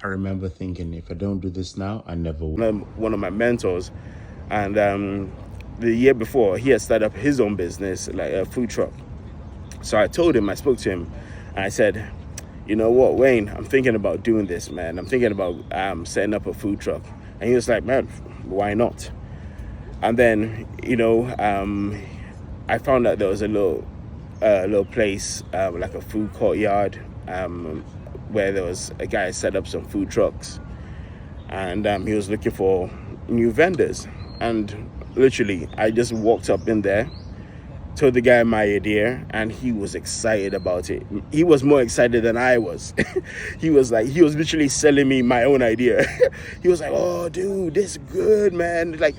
I remember thinking, if I don't do this now, I never will. One of my mentors, and the year before, he had started up his own business, like a food truck. So I told him, I spoke to him, and I said, you know what, Wayne, I'm thinking about doing this, man. I'm thinking about setting up a food truck. And he was like, man, why not? And then, I found out there was a little place, like a food courtyard, where there was a guy set up some food trucks, and he was looking for new vendors. And literally, I just walked up in there, told the guy my idea, and he was excited about it. He was more excited than I was. He was literally selling me my own idea. He was like, oh, dude, this is good, man. Like,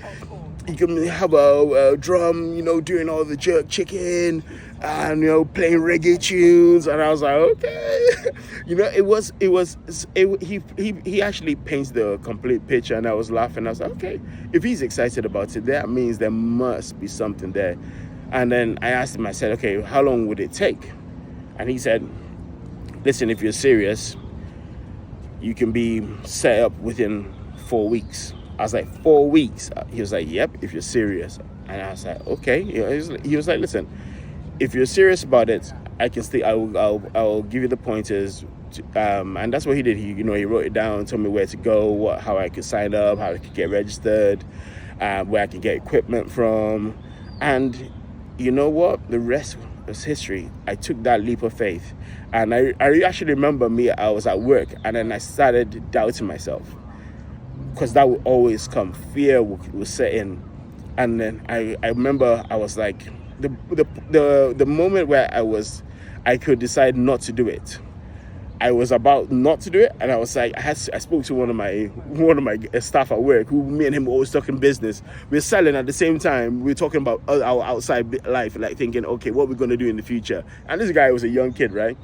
you can have a drum, doing all the jerk chicken, and playing reggae tunes. And I was like, okay. He actually paints the complete picture, and I was laughing. I was like, okay, if he's excited about it, that means there must be something there. And then I asked him, I said, okay, how long would it take? And he said, listen, if you're serious, you can be set up within 4 weeks. I was like, 4 weeks? He was like, yep, if you're serious. And I was like, okay. He was like, listen, if you're serious about it, I can stay. I'll give you the pointers. And that's what he did. He wrote it down, told me where to go, how I could sign up, how I could get registered, where I could get equipment from. And you know what? The rest was history. I took that leap of faith. And I actually remember I was at work, and then I started doubting myself. Because that would always come. Fear would set in. And then I remember I was like, the moment where I could decide not to do it. I was about not to do it, and I was like, I spoke to one of my staff at work, who me and him were always talking business. We're selling at the same time. We're talking about our outside life, like thinking, okay, what we're gonna do in the future. And this guy was a young kid, right?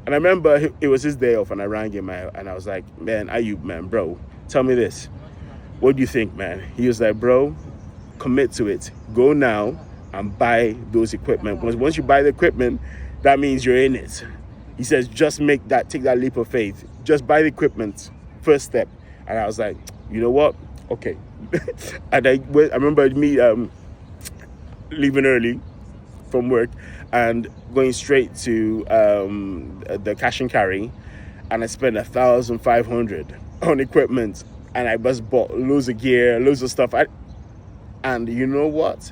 And I remember it was his day off, and I rang him, and I was like, man, Ayub, man, bro, tell me this. What do you think, man? He was like, bro, commit to it. Go now and buy those equipment. Because once you buy the equipment, that means you're in it. He says, just take that leap of faith. Just buy the equipment, first step. And I was like, you know what? Okay. And I remember me leaving early from work and going straight to the cash and carry. And I spent $1,500 on equipment. And I just bought loads of gear, loads of stuff. And you know what?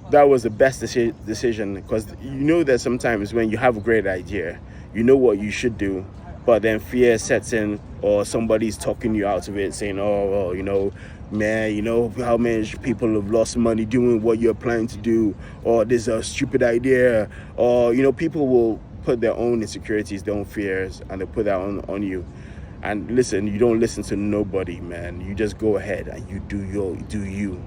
That was the best decision, because there's sometimes when you have a great idea, you know what you should do, but then fear sets in, or somebody's talking you out of it, saying, oh, well, man, how many people have lost money doing what you're planning to do, or there's a stupid idea, or, people will put their own insecurities, their own fears, and they put that on you. And listen, you don't listen to nobody, man. You just go ahead and you do you.